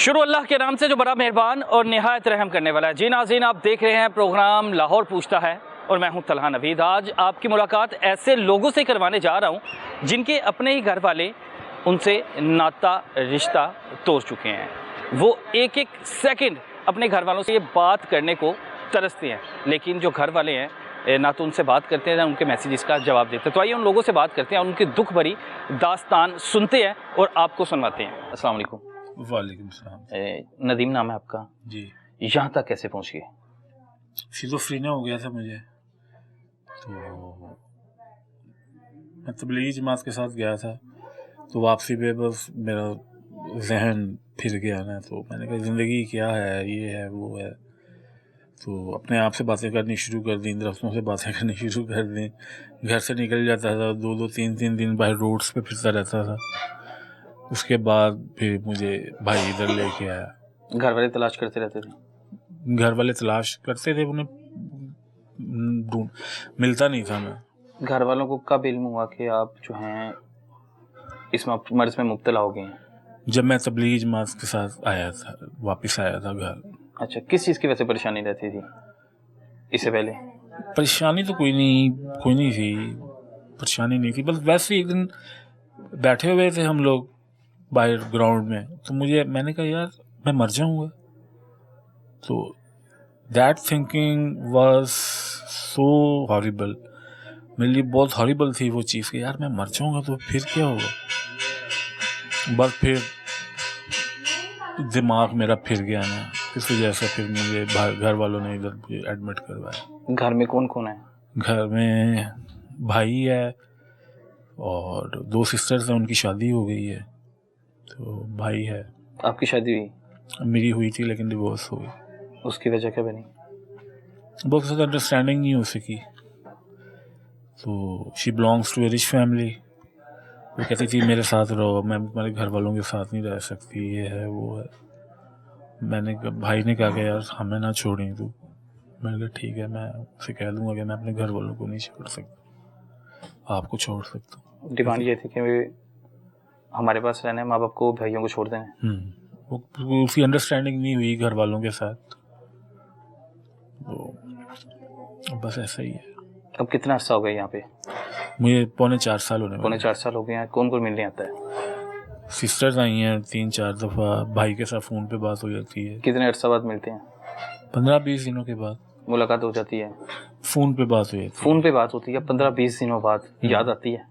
शुरू अल्लाह के नाम से जो बड़ा मेहरबान और निहायत रहम करने वाला है। जी नाज़रीन, आप देख रहे हैं प्रोग्राम लाहौर पूछता है और मैं हूं तलहा नवीद। आज आपकी मुलाकात ऐसे लोगों से करवाने जा रहा हूं जिनके अपने ही घर वाले उनसे नाता रिश्ता तोड़ चुके हैं। वो एक एक सेकंड अपने घर वालों से ये बात करने को तरसते हैं, लेकिन जो घर वाले हैं ना तो उनसे बात करते हैं ना उनके मैसेजेस का जवाब देते हैं। तो आइए उन लोगों से बात करते हैं, उनकी दुख भरी दास्तान सुनते हैं और आपको सुनवाते हैं। अस्सलाम वालेकुम। वालेकुम सलाम। नदीम नाम है आपका जी। यहाँ तक कैसे पहुँच गए? सिज़ोफ्रेनिया हो गया था मुझे, तो मैं तबलीगी जमात के साथ गया था। तो वापसी पे बस मेरा जहन फिर गया ना, तो मैंने कहा ज़िंदगी क्या है, ये है वो है। तो अपने आप से बातें करनी शुरू कर दी, दरख्तों से बातें करनी शुरू कर दी। घर से निकल जाता था, 2-2 3-3 दिन बाहर रोड्स पे फिरता रहता था। उसके बाद फिर मुझे भाई इधर लेके आया। घर वाले तलाश करते रहते थे? घर वाले तलाश करते थे, उन्हें ढूंढ मिलता नहीं था मैं। घर वालों को कब इल्म हुआ कि आप जो हैं इस मर्ज में मुब्तला हो गए हैं? जब मैं तबलीगी जमात के साथ आया था, वापस आया था घर। अच्छा, किस चीज़ की वजह से परेशानी रहती थी इससे पहले? परेशानी तो कोई नहीं थी, परेशानी नहीं थी। बस वैसे एक दिन बैठे हुए थे हम लोग बाहर ग्राउंड में, तो मैंने कहा यार मैं मर जाऊंगा। तो that thinking was so horrible, मेरे लिए बहुत हॉरिबल थी वो चीज़ कि यार मैं मर जाऊंगा तो फिर क्या होगा। बस फिर दिमाग मेरा फिर गया ना, इस वजह से फिर मुझे घर वालों ने इधर एडमिट करवाया। घर में कौन कौन है? घर में भाई है और 2 सिस्टर्स हैं, उनकी शादी हो गई है। तो भाई है। आपकी शादी हुई? मेरी हुई थी लेकिन डिवोर्स हो गई। उसकी वजह क्या बनी? बहुत ज़्यादा अंडरस्टैंडिंग नहीं हो सकी। तो she belongs to a rich family. वो कहती थी मेरे साथ रहो, मैं तुम्हारे घर वालों के साथ नहीं रह सकती, ये है वो है। भाई ने कहा कि यार हमें ना छोड़ें तू। मैंने कहा ठीक है, मैं उसे कह दूंगा कि मैं अपने घर वालों को नहीं छोड़ सकता, आपको छोड़ सकता हूँ। डिमांड ये थी कि हमारे पास रहना है, माँ बाप को भाइयों को छोड़ देना। वो उसकी अंडरस्टैंडिंग नहीं हुई घर वालों के साथ, तो बस ऐसा ही है। अब कितना अर्सा हो गया यहाँ पे? मुझे पौने 4 साल होने वाले। पौने 4 साल हो गए हैं। कौन कौन मिलने आता है? सिस्टर्स आई हैं 3-4 दफ़ा, भाई के साथ फ़ोन पे बात हो जाती है। कितने अर्सा बाद मिलते हैं? 15-20 दिनों के बाद मुलाकात हो जाती है। फ़ोन पे बात हो जाती है। फ़ोन पे बात होती है, 15-20 दिनों बाद याद आती है,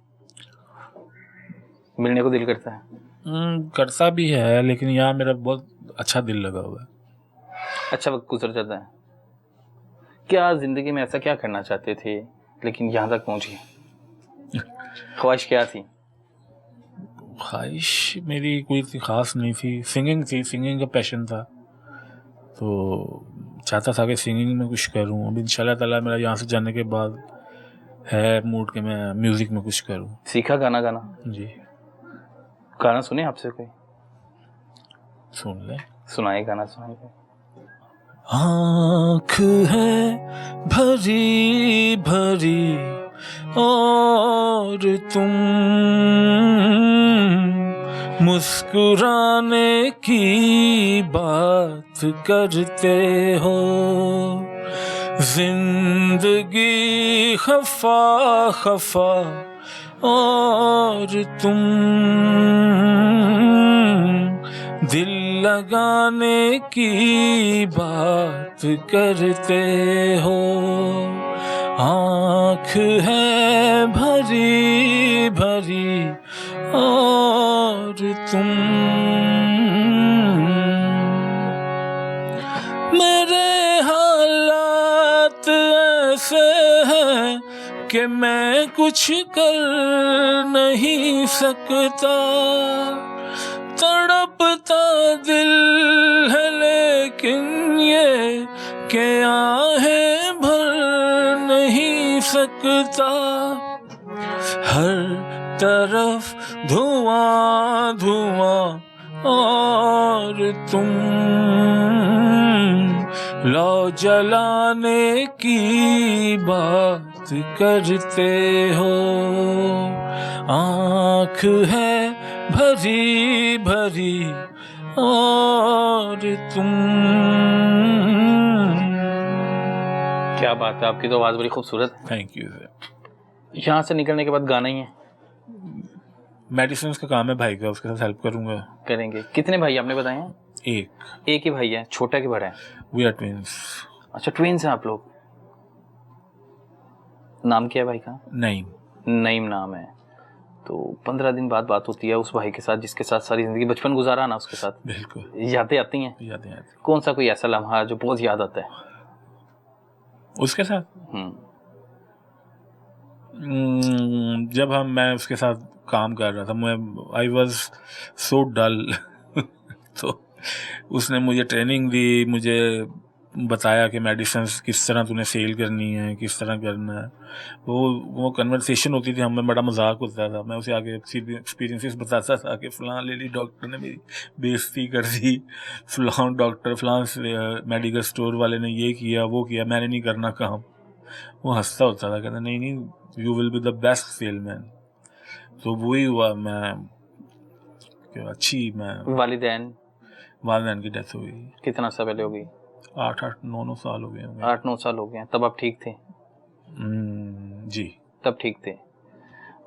मिलने को दिल करता है? करता भी है, लेकिन यहाँ मेरा बहुत अच्छा दिल लगा हुआ है। अच्छा वक्त गुजर जाता है। क्या ज़िंदगी में ऐसा क्या करना चाहते थे लेकिन यहाँ तक पहुँचे? ख्वाहिश क्या थी? ख्वाहिश मेरी कोई ख़ास नहीं थी। सिंगिंग थी, सिंगिंग का पैशन था, तो चाहता था कि सिंगिंग में कुछ करूं। अब इंशाल्लाह ताला मेरा यहाँ से जाने के बाद है मूड कि मैं म्यूज़िक में कुछ करूं। सीखा गाना गाना? जी। गाना सुने आपसे कोई? सुन ले। सुनाए गाना, सुनाए। आँख है भरी भरी और तुम मुस्कुराने की बात करते हो। जिंदगी खफा खफा और तुम दिल लगाने की बात करते हो। आँख है भरी भरी और तुम मेरे हालात ऐसे हैं कि मैं कुछ कर नहीं सकता। तड़पता दिल है लेकिन ये कि आहें भर नहीं सकता। हर तरफ धुआं धुआं और तुम लौ जलाने की बात करते हो। आँख है भरी भरी और तुम। क्या बात है, आपकी तो आवाज़ बड़ी खूबसूरत है। Thank you sir. यहाँ से निकलने के बाद गाना ही है? मेडिसिन का काम है भाई का, उसके साथ हेल्प करूंगा। करेंगे। कितने भाई आपने बताए हैं? एक ही भाई है, छोटा कि बड़ा है? We are twins. अच्छा, ट्विंस हैं आप लोग। नाम क्या है भाई का? नईम नाम है। तो 15 दिन बाद बात होती है उस भाई के साथ जिसके साथ सारी जिंदगी बचपन गुजारा ना, उसके साथ बिल्कुल यादें आती हैं? यादें आती। कौन सा कोई ऐसा लम्हा जो बहुत याद आता है उसके साथ? जब मैं उसके साथ काम कर रहा था, मैं आई वॉज सो डल तो उसने मुझे ट्रेनिंग दी, मुझे बताया कि मेडिसिन किस तरह तूने सेल करनी है, किस तरह करना है। वो कन्वर्सेशन होती थी, हमें बड़ा मजाक होता था। मैं उसे आगे एक्सपीरियंसेस बताता था कि फ़लाँ लेडी डॉक्टर ने मेरी बेइज्जती कर दी, फ़लाँ डॉक्टर फ़लाँ मेडिकल स्टोर वाले ने ये किया वो किया, मैंने नहीं करना काम। वो हंसता होता था, कहता नहीं you will be the best salesman. तो वही हुआ। मैं वालिदैन की डेथ हुई। कितना सा पहले होगी? 8-9 साल हो गए होंगे। 8-9 साल हो गए हैं। तब आप ठीक थे? जी तब ठीक थे।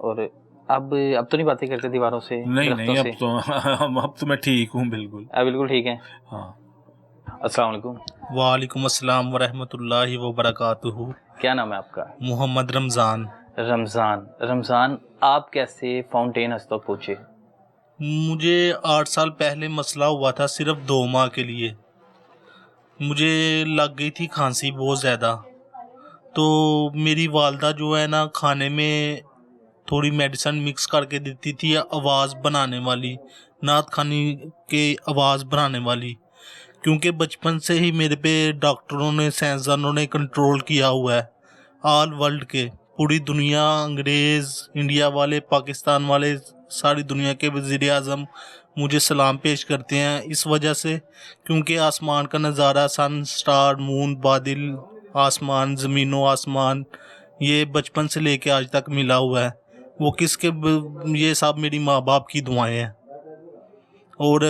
और अब तो नहीं बातें करते दीवारों से? नहीं अब तो मैं ठीक हूँ बिल्कुल। अब बिल्कुल ठीक है। हाँ। अस्सलाम वालेकुम। वालेकुम अस्सलाम वरहमतुल्लाहि वबरकातुहू। क्या नाम है आपका? मोहम्मद रमज़ान। रमज़ान, आप कैसे फाउंटेन हज तक पहुँचे? मुझे 8 साल पहले मसला हुआ था, सिर्फ 2 माह के लिए। मुझे लग गई थी खांसी बहुत ज़्यादा। तो मेरी वालदा जो है ना, खाने में थोड़ी मेडिसिन मिक्स करके देती थी, आवाज़ बनाने वाली, नात खानी के आवाज़ बनाने वाली। क्योंकि बचपन से ही मेरे पे डॉक्टरों ने, साइंसदानों ने कंट्रोल किया हुआ है। ऑल वर्ल्ड के, पूरी दुनिया, अंग्रेज़, इंडिया वाले, पाकिस्तान वाले, सारी दुनिया के वज़ीर आज़म मुझे सलाम पेश करते हैं इस वजह से, क्योंकि आसमान का नज़ारा, सन, स्टार, मून, बादल, आसमान, ज़मीनो आसमान, ये बचपन से लेके आज तक मिला हुआ है। वो ये सब मेरी माँ बाप की दुआएं हैं। और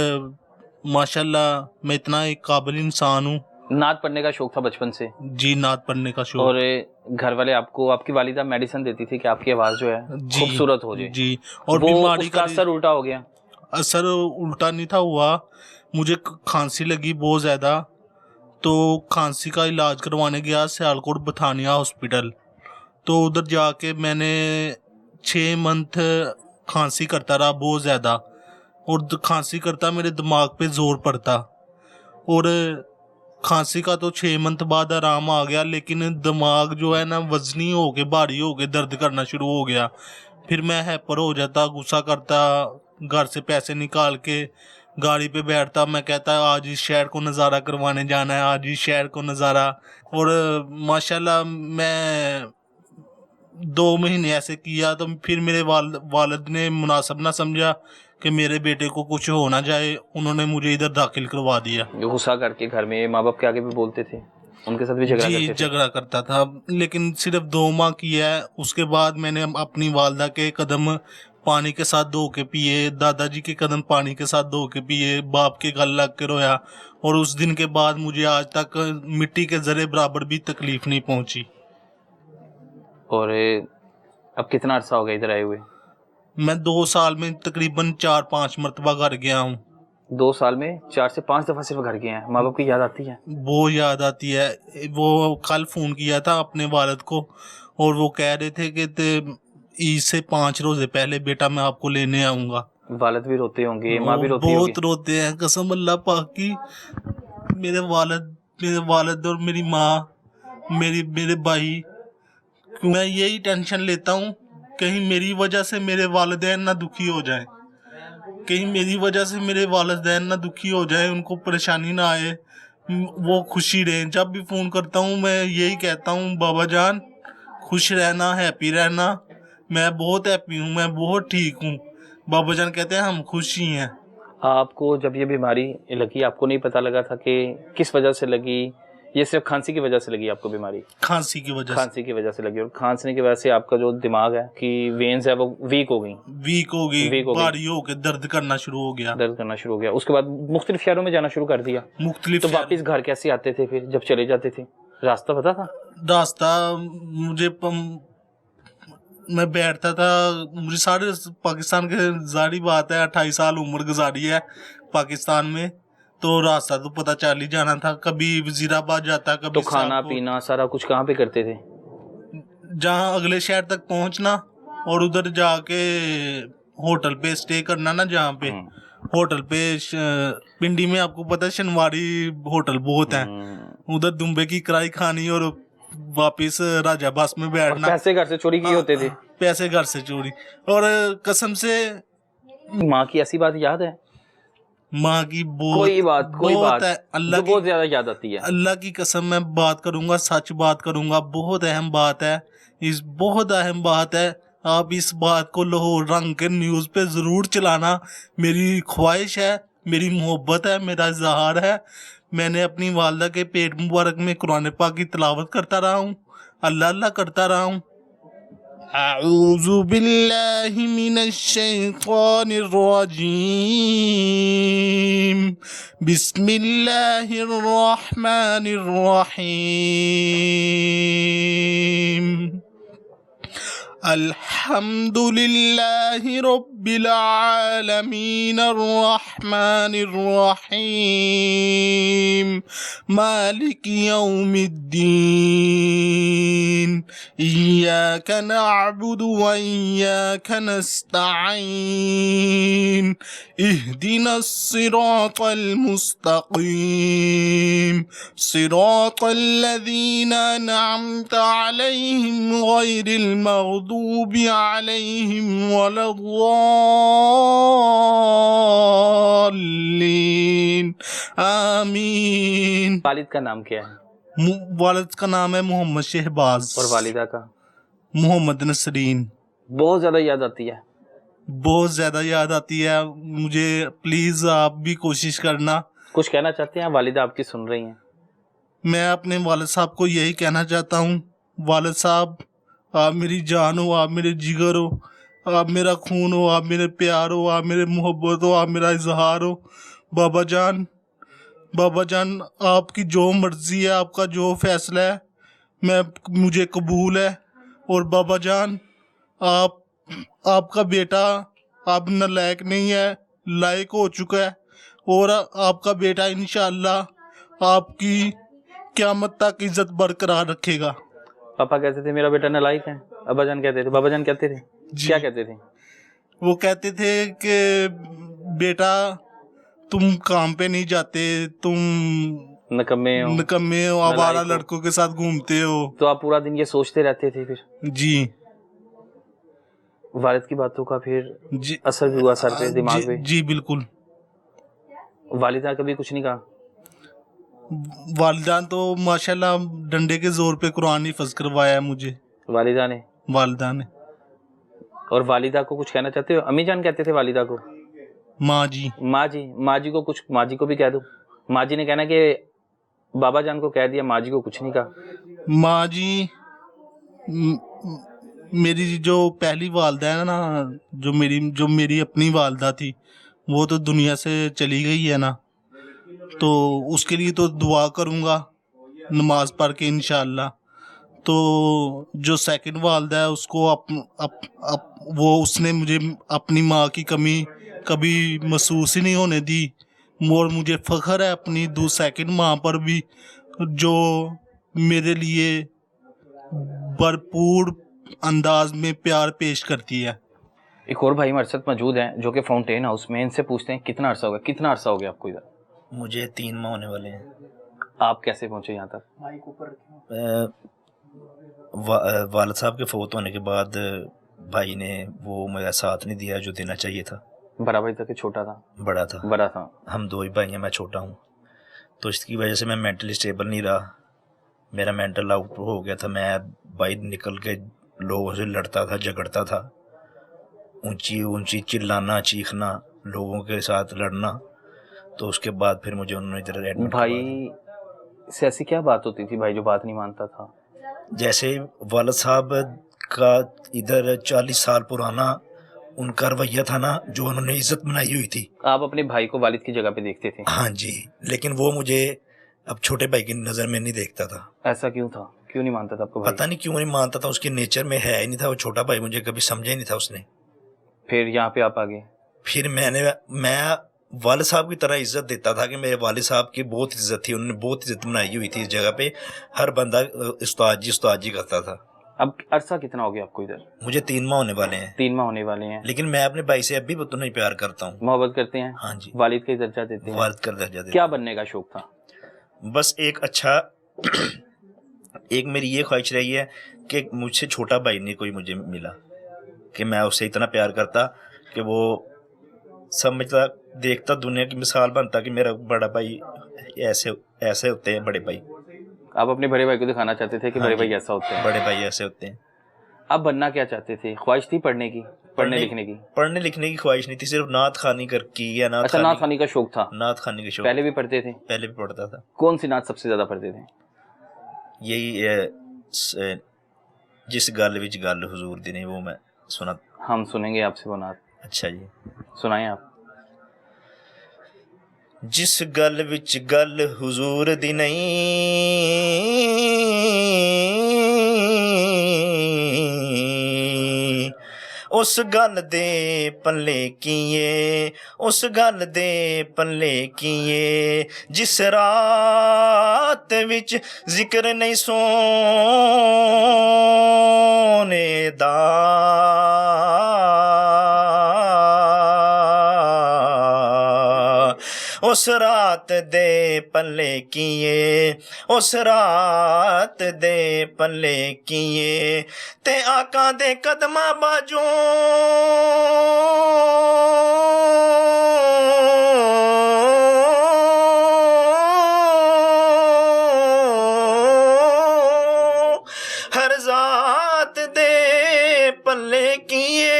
माशाल्लाह मैं इतना एक काबिल इंसान हूँ। नात पढ़ने का शौक था बचपन से? जी, नात पढ़ने का शौक। और घर वाले आपको, आपकी वालिदा मेडिसिन देती थी कि आपकी आवाज़ जो है खूबसूरत हो जाए? जी। और वो बीमारी उसका असर उल्टा हो गया? असर उल्टा नहीं था हुआ। मुझे खांसी लगी बहुत ज़्यादा, तो खांसी का इलाज करवाने गया सियालकोट बथानिया हॉस्पिटल। तो उधर जाके मैंने 6 मंथ खांसी करता रहा बहुत ज़्यादा, और खांसी करता मेरे दिमाग पे ज़ोर पड़ता। और खांसी का तो 6 मंथ बाद आराम आ गया, लेकिन दिमाग जो है ना, वजनी हो के, भारी हो के दर्द करना शुरू हो गया। फिर मैं हैपर हो जाता, गुस्सा करता, घर से पैसे निकाल के गाड़ी पे बैठता, मैं कहता आज इस शहर को नज़ारा करवाने जाना है, आज इस शहर को नज़ारा। और माशाल्लाह मैं 2 महीने ऐसे किया, तो फिर मेरे वालिद ने मुनासिब ना समझा कि मेरे बेटे को कुछ हो ना जाए, उन्होंने मुझे इधर दाखिल करवा दिया। गुस्सा करके घर में माँ बाप के आगे भी बोलते थे? उनके साथ भी झगड़ा करते थे? झगड़ा करता था, लेकिन सिर्फ 2 माह किया है। उसके बाद मैंने अपनी वालदा के कदम पानी के साथ धो के पिए, दादाजी के कदम पानी के साथ धो के पिए, बाप के गल लग के रोया, और उस दिन के बाद मुझे आज तक मिट्टी के जरे बराबर भी तकलीफ नहीं पहुंची। और अब कितना अर्सा हो गया इधर आए हुए? मैं 2 साल में तकरीबन 4-5 मरतबा घर गया हूँ। 2 साल में 4 से 5 दफ़ा सिर्फ घर गए हैं? माँ बाप की याद आती है? वो याद आती है। वो कल फ़ोन किया था अपने वालिद को, और वो कह रहे थे कि ईद से 5 रोज़े पहले बेटा मैं आपको लेने आऊँगा। वालिद भी रोते होंगे, माँ भी रोती होगी? बहुत रोते हैं, कसम अल्लाह पाक की। मेरे वालिद और मेरी माँ, मेरे भाई, मैं यही टेंशन लेता हूँ कहीं मेरी वजह से मेरे वालिदैन ना दुखी हो जाए, कहीं मेरी वजह से मेरे वालिदैन ना दुखी हो जाए, उनको परेशानी ना आए, वो खुशी रहें। जब भी फ़ोन करता हूँ मैं यही कहता हूँ, बाबा जान खुश रहना, हैप्पी रहना। मैं बहुत हैप्पी हूँ, मैं बहुत ठीक हूँ। बाबा जान कहते हैं हम खुश ही हैं। आपको जब ये बीमारी लगी, आपको नहीं पता लगा था कि किस वजह से लगी, ये सिर्फ खांसी की वजह से लगी आपको बीमारी? खांसी की वजह से। खांसी की वजह से लगी, और खांसने की वजह से आपका जो दिमाग है कि वेन्स है वो वीक हो गई, वीक हो गई, भारी हो के दर्द करना शुरू हो गया, दर्द करना शुरू हो गया। उसके बाद मुख्तलिफ शहरों में जाना शुरू कर दिया। मुख्तलिफ तो वापस घर कैसे आते थे फिर जब चले जाते थे? रास्ता पता था? रास्ता मुझे मैं बैठता था, मुझे सारे पाकिस्तान के जारी बात है 28 साल उम्र गुजारी है पाकिस्तान में, तो रास्ता तो पता चल ही जाना था। कभी वजीराबाद जाता, कभी तो खाना पीना सारा कुछ कहाँ पे करते थे? जहाँ अगले शहर तक पहुंचना और उधर जाके होटल पे स्टे करना ना, जहाँ पे होटल पे पिंडी में आपको पता है शनवारी होटल बहुत है, उधर दुम्बे की कढ़ाई खानी और वापिस राजा बस में बैठना। पैसे घर से चोरी किए होते थे? पैसे घर से चोरी। और कसम से माँ की ऐसी बात याद है? माँ की कोई बात है, अल्लाह बहुत ज्यादा याद आती है। अल्लाह की कसम मैं बात करूंगा, सच बात करूंगा, बहुत अहम बात है, बहुत अहम बात है। आप इस बात को लाहौर रंग के न्यूज़ पे ज़रूर चलाना, मेरी ख्वाहिश है, मेरी मोहब्बत है, मेरा इजहार है। मैंने अपनी वालदा के पेट मुबारक में कुरान पाक की तिलावत करता रहा हूँ, अल्लाह अल्लाह करता रहा हूँ। अऊज़ु बिल्लाहि मिनश शैतानिर रजीम, बिस्मिल्लाहिर रहमानिर रहीम, अल्हम्दुलिल्लाहि रब्बिल आलमीन, अर्रहमानिर रहीम, मालिकि यौमिद्दीन, इय्याका नअबुदु व इय्याका नस्तईन, इहदिनस सिरातल मुस्तकीम, सिरातल लज़ीना अनअमता अलैहिम गैरिल मग़दूबि अलैहिम वलद्दाल्लीन, आमीन। वालिद का नाम क्या है? वालिद का नाम है मोहम्मद शहबाज। और वालिदा का? मोहम्मद नसरीन। बहुत ज्यादा याद आती है? बहुत ज्यादा याद आती है मुझे। प्लीज आप भी कोशिश करना। कुछ कहना चाहते हैं? वालिदा आपकी सुन रही हैं। मैं अपने वालिद साहब को यही कहना चाहता हूँ, वालिद साहब आप मेरी जान हो, आप मेरे जिगर हो, आप मेरा खून हो, आप मेरे प्यार हो, आप मेरे मोहब्बत हो, आप मेरा इजहार हो। बाबा जान आपकी जो मर्जी है, आपका जो फैसला है मुझे कबूल है। और बाबा जान आपका बेटा आप नालायक नहीं है, लायक हो चुका है, और आपका बेटा इंशाअल्लाह आपकी क़यामत तक इज्जत बरकरार रखेगा। पापा कहते थे मेरा बेटा नालायक है, अब्बा जान कहते थे, बाबा जान कहते थे? क्या कहते थे? वो कहते थे कि बेटा तुम काम पे नहीं जाते, तुम नकम्मे हो, आवारा लड़कों के साथ घूमते हो। तो आप पूरा दिन ये सोचते रहते थे फिर? जी। वालिद की बातों का फिर असर भी हुआ सर पे, दिमाग पे? जी बिल्कुल। वालिदा कभी कुछ नहीं कहा? वालिदा तो माशाल्लाह डंडे के जोर पे कुरान हिफ्ज़ करवाया है मुझे। वालिदा ने? और वालिदा को कुछ कहना चाहते हो? अम्मी जान कहते थे वालिदा को? माँ जी को कुछ, माँ जी को भी कह दो। माँ जी ने कहना कि बाबा जान को कह दिया, माँ जी को कुछ नहीं कहा। माँ जी मेरी जो पहली वालदा है ना, जो मेरी अपनी वालदा थी, वो तो दुनिया से चली गई है ना, तो उसके लिए तो दुआ करूँगा नमाज पढ़ के इंशाअल्लाह। तो जो सेकंड वालदा है उसको वो उसने मुझे अपनी माँ की कमी कभी महसूस ही नहीं होने दी, और मुझे फ़ख्र है अपनी सेकंड माँ पर भी, जो मेरे लिए भरपूर अंदाज में प्यार पेश करती है। एक और भाई हमारे साथ मौजूद हैं जो कि फाउंटेन हाउस में, इनसे पूछते हैं कितना अरसा हो गया आपको इधर? मुझे 3 माह होने वाले हैं। आप कैसे पहुंचे यहाँ तक? वालिद साहब के फौत होने के बाद भाई ने वो मेरा साथ नहीं दिया जो देना चाहिए था। बड़ा भाई था कि छोटा था? बड़ा था। हम 2 ही भाई हैं, मैं छोटा हूँ, तो इसकी वजह से मैं मेंटली स्टेबल नहीं रहा, मेरा मेंटल आउट हो गया था। मैं बाहर निकल के लोगों से लड़ता था, झगड़ता था, ऊंची चिल्लाना, चीखना, लोगों के साथ लड़ना। तो उसके बाद फिर मुझे उन्होंने इधर एडमिट भाई से ऐसी क्या बात होती थी भाई जो बात नहीं मानता था? जैसे वालिद साहब का इधर 40 साल पुराना उनका रवैया था ना, जो उन्होंने इज्जत बनाई हुई थी। आप अपने भाई को वालिद की जगह पे देखते थे? हाँ जी, लेकिन वो मुझे अब छोटे भाई की नज़र में नहीं देखता था। ऐसा क्यों था? क्यों नहीं मानता था आपको भाई? पता नहीं क्यों नहीं मानता था, उसके नेचर में है ही नहीं था। वो छोटा भाई मुझे कभी समझा ही नहीं था उसने। फिर यहाँ पे आप आ गए? फिर मैं वालिद साहब की तरह इज्जत देता था कि मेरे वालिद साहब की बहुत इज्जत थी, उन्होंने बहुत इज्जत बनाई हुई थी इस जगह पे। हर बंदा उस्ताद जी करता था। अब अरसा कितना हो गया आपको इधर? मुझे 3 माह होने वाले हैं। 3 माह होने वाले हैं। लेकिन मैं अपने भाई से अभी भी उतना ही प्यार करता हूँ। मोहब्बत करते हैं? हाँ जी, वालिद का ही दर्जा देते हैं? वालिद का दर्जा देता क्या बनने का शौक था? हूँ। बस एक अच्छा एक मेरी ये ख्वाहिश रही है कि मुझसे छोटा भाई नहीं कोई मुझे मिला, कि मैं उससे इतना प्यार करता कि वो समझता, देखता, दुनिया की मिसाल बनता कि मेरा बड़ा भाई ऐसे ऐसे होते हैं बड़े भाई। आप अपने बड़े भाई को दिखाना चाहते थे कि हाँ बड़े जी, भाई ऐसा होते हैं? बड़े भाई ऐसे होते हैं। आप बनना क्या चाहते थे? ख्वाहिश थी पढ़ने की, पढ़ने लिखने की? पढ़ने लिखने की ख्वाहिश नहीं थी, सिर्फ नात खानी कर की या नात अच्छा, नात खानी का शौक था? नात खाने का शौक। पहले भी पढ़ते थे? पहले भी पढ़ता था। कौन सी नात सबसे ज्यादा पढ़ते थे? यही जिस गल विच गल हुजूर दी नहीं, वो मैं सुना। हम सुनेंगे आपसे वो नात। अच्छा जी, सुनाएं आप। जिस गल विच गल हुजूर दी नहीं, उस गल दे पल्ले कीए, उस गल दे पल्ले कीए। जिस रात विच जिक्र नहीं सोने दा, उस रात दे पल्ले कीए, उस रात दे पल्ले कीए। ते आका दे कदमा बाजों हर जात दे पल्ले कीए।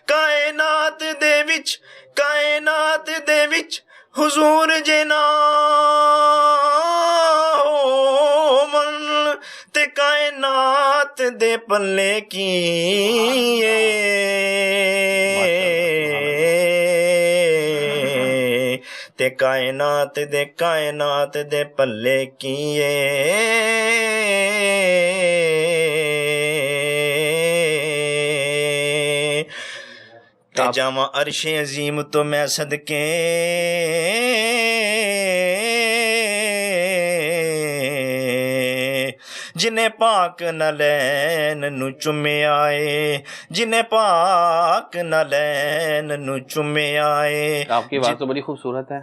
कायनात दे विच, कायनात दे विच हुजूर जे ना होवन ते कायनात दे पल्ले कीए। ते कायनात दे पल्ले कीए। ते जावा अर्शे अजीम तो मैं सदके, जिन्हें पाक नलैन नु चुमे आए, जिन्हें पाक नलैन नु चुमे आए। आपकी आवाज़ तो बड़ी खूबसूरत है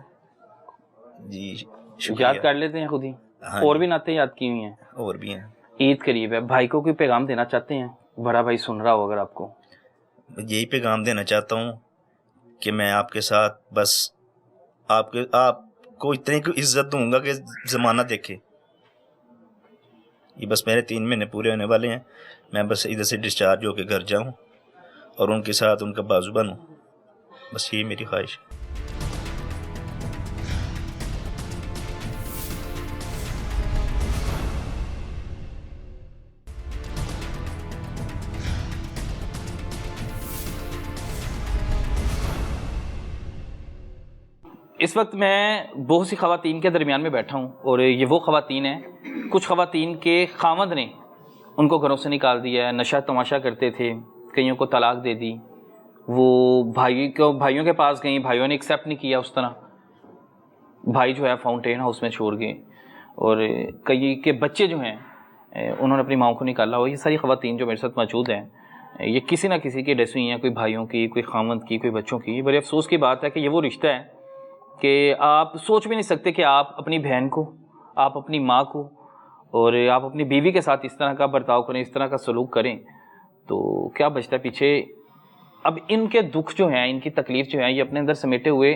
जी, याद शुक्रिया। कर लेते हैं खुद ही। हाँ और जी। भी नाते याद की हुई हैं? और भी हैं। ईद करीब है, भाई को कोई पैगाम देना चाहते हैं? बड़ा भाई सुन रहा हो अगर आपको। यही पैगाम देना चाहता हूँ कि मैं आपके साथ बस आपको इतनी को इज्जत दूंगा कि ज़माना देखे। ये बस मेरे 3 महीने पूरे होने वाले हैं, मैं बस इधर से डिस्चार्ज होकर घर जाऊँ और उनके साथ उनका बाजू बनूँ, बस यही मेरी ख्वाहिश है। इस वक्त मैं बहुत सी ख़वातीन के दरमियान में बैठा हूँ और ये वो ख़वातीन हैं, कुछ ख़वातीन के खामद ने उनको घरों से निकाल दिया है, नशा तमाशा करते थे, कईयों को तलाक दे दी, वो भाइयों के पास गई, भाइयों ने एक्सेप्ट नहीं किया उस तरह, भाई जो है फाउंटेन हाउस में छोड़ गए, और कई के बच्चे जो हैं उन्होंने अपनी माओ को निकाला। और ये सारी ख़वातीन जो मेरे साथ मौजूद हैं, ये किसी ना किसी की डेथ हुई हैं, कोई भाइयों की, कोई खामद की, कोई बच्चों की। बड़े अफसोस की बात है कि ये वो रिश्ता है कि आप सोच भी नहीं सकते कि आप अपनी बहन को, आप अपनी माँ को और आप अपनी बीवी के साथ इस तरह का बर्ताव करें, इस तरह का सलूक करें, तो क्या बचता है पीछे। अब इनके दुख जो हैं, इनकी तकलीफ़ जो है, ये अपने अंदर समेटे हुए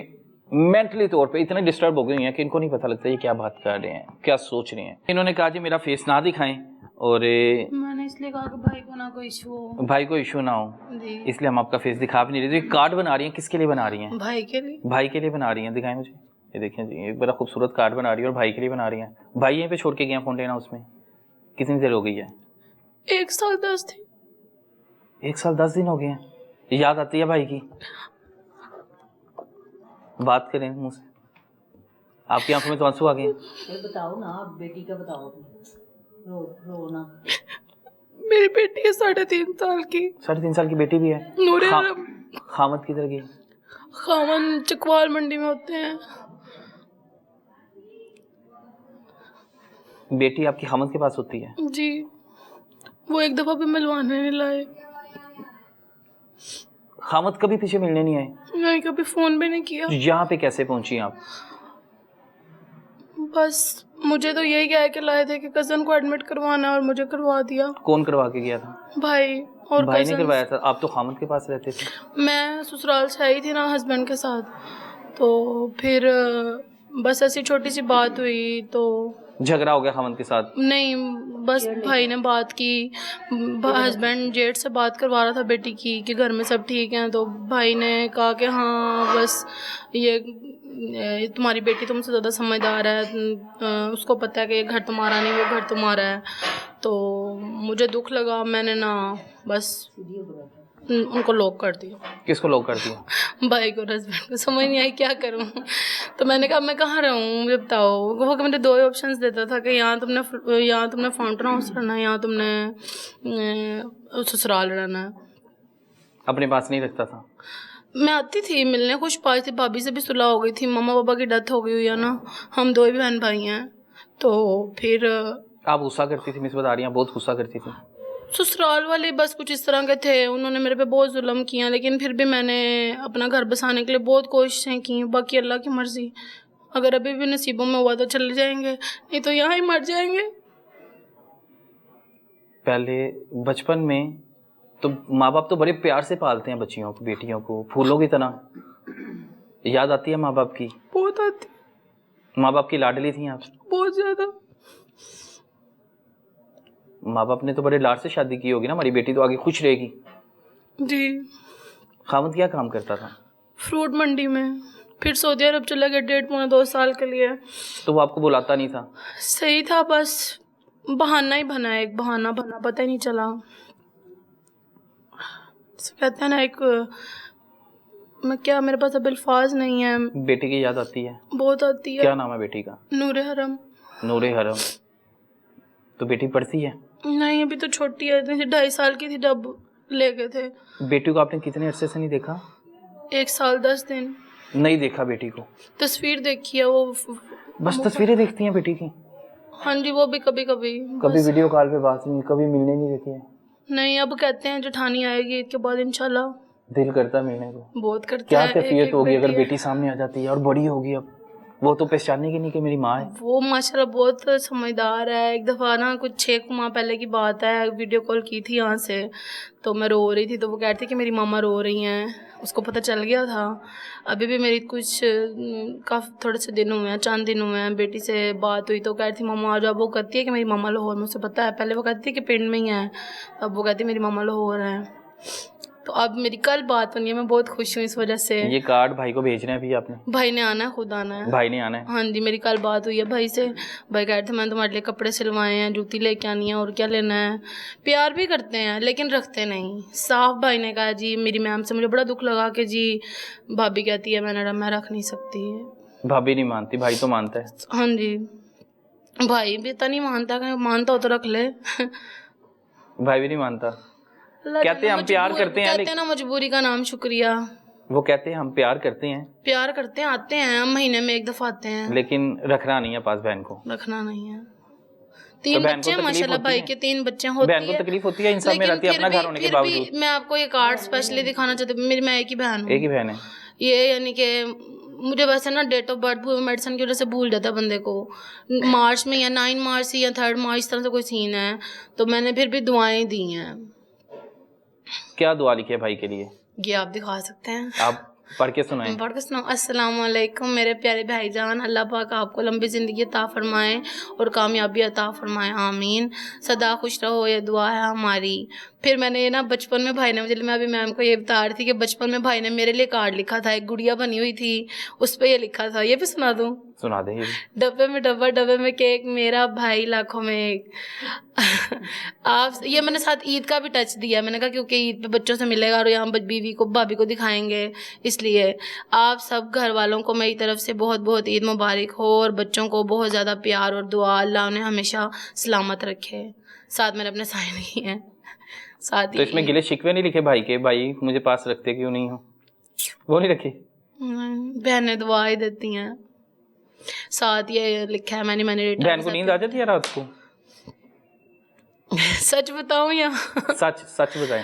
मेंटली तौर पे इतने डिस्टर्ब हो गई हैं कि इनको नहीं पता लगता ये क्या बात कर रहे हैं, क्या सोच रहे हैं। इन्होंने कहा जी मेरा फेस ना दिखाएं, और मैंने इसलिए कहा कि भाई को ना कोई इशू हो, भाई को इशू ना हो, जी इसलिए हम आपका फेस दिखा भी नहीं रहे। तो ये कार्ड बना रही हैं, किसके लिए बना रही हैं? भाई के लिए। भाई के लिए बना रही हैं, दिखाएं मुझे। ये देखें जी, एक बड़ा खूबसूरत कार्ड बना रही है और भाई के लिए बना रही हैं। भाई यहीं पे छोड़ के गए फाउंटेन हाउस में, कितनी देर हो गई है? 1 साल 10 दिन। 1 साल 10 दिन हो गए हैं। याद आती है भाई की? बात करें मुँह से, आपकी आंखों में तो आंसू आ गए हैं। ये बताओ ना, आप बेटी का बताओ, रो ना। मेरी बेटी है 3.5 साल की। 3.5 साल की बेटी भी है। नूरे खा- आलम। खामद किधर गई? खामन चकवाल मंडी में होते हैं। बेटी आपकी खामद के पास होती है? जी, वो एक दफा भी मिलवाने नहीं लाए, खामद कभी पीछे मिलने नहीं आए? नहीं कभी फोन भी नहीं किया। यहाँ पे कैसे पहुंची आप? बस मुझे तो यही कह के लाए थे कि कजन को एडमिट करवाना है और मुझे करवा दिया। कौन करवा के गया था? भाई और भाई ने cousins। करवाया था? आप तो खामद के पास रहते थे। मैं ससुराल से आई थी ना हस्बैंड के साथ, तो फिर बस ऐसी छोटी सी बात हुई तो झगड़ा हो गया खामद के साथ? नहीं, बस भाई ने बात की, हस्बैंड जेठ से बात करवा रहा था बेटी की कि घर में सब ठीक हैं, तो भाई ने कहा कि हाँ बस ये तुम्हारी बेटी तुमसे ज़्यादा समझदार है, उसको पता है कि ये घर तुम्हारा नहीं, वो घर तुम्हारा है। तो मुझे दुख लगा, मैंने ना बस उनको लॉक कर दिया। किसको लॉक कर दिया? भाई को, हस्बैंड को। समझ नहीं आई क्या करूं। तो मैंने कहा मैं कहाँ रहूँ, मुझे बताओ। वो मुझे 2 ही ऑप्शंस देता था कि यहाँ तुमने फाउंटेन हाउस रहना है, यहाँ तुमने ससुराल रहना है। अपने पास नहीं रखता था? मैं आती थी मिलने, खुश पाई थी, भाभी से भी सुलह हो गई थी, मम्मा पापा की डेथ हो गई हुई है ना, हम 2 ही बहन भाई हैं। तो फिर आप गुस्सा करती थी? मिस बता रही हैं बहुत गुस्सा करती थी। ससुराल वाले बस कुछ इस तरह के थे, उन्होंने मेरे पे बहुत जुल्म किया, लेकिन फिर भी मैंने अपना घर बसाने के लिए बहुत कोशिशें की। बाकी अल्लाह की मर्ज़ी, अगर अभी भी नसीबों में हुआ तो चले जाएंगे, नहीं तो यहाँ ही मर जाएंगे। पहले बचपन में तो माँ बाप तो बड़े प्यार से पालते हैं बच्चियों को, बेटियों को फूलों की तरह। याद आती है माँ बाप की? बहुत आती, माँ बाप की लाडली थी आप? बहुत ज़्यादा। माँ बाप ने तो बड़े लाड से शादी की होगी ना, हमारी बेटी तो आगे खुश रहेगी। जी। खामद क्या काम करता था? फ्रूट मंडी में, फिर सऊदी अरब चला गया 1.5-2 साल के लिए। तो वो आपको बुलाता नहीं था? सही था, बस बहाना ही बना, एक बहाना बना, पता ही नहीं चला। कहते हैं ना एक, मैं क्या, मेरे पास अब अल्फाज नहीं है। बेटी की याद आती है? बहुत आती है। क्या नाम है बेटी का? नूरे हरम। नूरे हरम। तो बेटी पढ़ती है? नहीं, अभी तो छोटी है, 2.5 साल की थी जब ले गए थे। बेटी को आपने कितने अरसे से नहीं देखा? 1 साल 10 दिन। नहीं देखा बेटी को? तस्वीर देखी है वो। बस तस्वीरें देखती हैं बेटी की? हाँ जी, वो भी कभी कभी। कभी वीडियो कॉल पे बात नहीं, कभी मिलने नहीं देती है? नहीं, अब कहते हैं जेठानी आएगी ईद के बाद इंशाल्लाह। दिल करता है मिलने को? बहुत करता क्या है। कैफियत एक होगी अगर है। बेटी सामने आ जाती है और बड़ी होगी, अब वो तो पहचानने की नहीं कि मेरी माँ है। वो माशाल्लाह बहुत समझदार है। एक दफ़ा ना कुछ 6 माह पहले की बात है, वीडियो कॉल की थी यहाँ से, तो मैं रो रही थी, तो वो कह रही थी कि मेरी मामा रो रही हैं, उसको पता चल गया था। अभी भी मेरी कुछ काफ़ी थोड़े से दिन हुए हैं, चंद दिन हुए हैं, बेटी से बात हुई तो कह रही थी मामा आ जाओ। वो कहती है कि मेरी मामा लाहौर में, उसे पता है, पहले वो कहती थी कि पिंड में ही है, अब वो कहती है मेरी मामा लाहौर है। तो अब मेरी कल बात बनी है, मैं बहुत खुश हूँ इस वजह से। ये कार्ड भाई को भेजना है भी आपने? भाई ने आना है, खुद आना है। भाई ने आना है? हाँ जी, मेरी कल बात हुई है भाई से। भाई कह रहे थे मैंने तुम्हारे लिए कपड़े सिलवाए हैं, जूती लेके आनी है, और क्या लेना है। प्यार भी करते हैं लेकिन रखते नहीं। साफ भाई ने कहा जी, मेरी मैम से मुझे बड़ा दुख लगा कि जी भाभी कहती है मैं रख नहीं सकती। भाभी नहीं मानती, भाई तो मानता है? हाँ जी, भाई भी तो नहीं मानता, मानता हो तो रख ले। भाई भी नहीं मानता? कहते हैं हम प्यार करते हैं, कहते हैं ना मजबूरी का नाम शुक्रिया। वो कहते हैं हम प्यार करते हैं, प्यार करते हैं, आते हैं, हम महीने में 1 दफ़ा आते हैं, लेकिन रखना नहीं है पास बहन को। रखना नहीं है। 3 बहन को बच्चे हैं तकलीफ माशाल्लाह, होती भाई है? के 3 बच्चे होती बहन को तकलीफ होती है, इंसान में लेकिन रहती है फिर अपना भी- घर होने के फिर भी बावजूद। मैं आपको ये कार्ड स्पेशली दिखाना चाहती हूँ। मेरी मैं एक ही बहन हूँ। एक ही बहन है? ये यानी कि मुझे वैसे ना डेट ऑफ बर्थ मेडिसिन की वजह से भूल जाता है बंदे को। मार्च में या 9 मार्च से या 3 मार्च इस तरह से कोई सीन है, तो मैंने फिर भी दुआएं दी हैं। क्या दुआ लिखी है भाई के लिए? ये आप दिखा सकते हैं, आप पढ़ के सुनाएं। पढ़ के सुनाओ। अस्सलाम वालेकुम मेरे प्यारे भाईजान, अल्लाह पाक आपको लंबी ज़िंदगी अता फरमाए और कामयाबी अता फरमाए, आमीन। सदा खुश रहो, ये दुआ है हमारी। फिर मैंने ना बचपन में भाई ने मुझे, मैं अभी मैम को ये बता रही थी कि बचपन में भाई ने मेरे लिए कार्ड लिखा था, एक गुड़िया बनी हुई थी, उस पर ये लिखा था, ये भी सुना दूँ? सुना दें ये भी। डब्बे में डब्बा, डब्बे में केक, मेरा भाई लाखों में एक। आप ये मैंने साथ ईद का भी टच दिया, मैंने कहा क्योंकि ईद पे बच्चों से मिलेगा और यहाँ बीवी को भाभी को दिखाएंगे, इसलिए आप सब घर वालों को मेरी तरफ से बहुत बहुत ईद मुबारक हो, और बच्चों को बहुत ज़्यादा प्यार और दुआ, अल्लाह उन्हें हमेशा सलामत रखे। साथ मैंने अपने साइन किए हैं साथ तो इसमें गिले शिकवे नहीं लिखे भाई के, भाई मुझे पास रखते क्यों नहीं हो, वो नहीं रखे? बहनें दुआ ही देती हैं। साथ ये लिखा है मैंने बहन को नींद आ जाती है रात को? सच बताऊं या सच सच बताएं।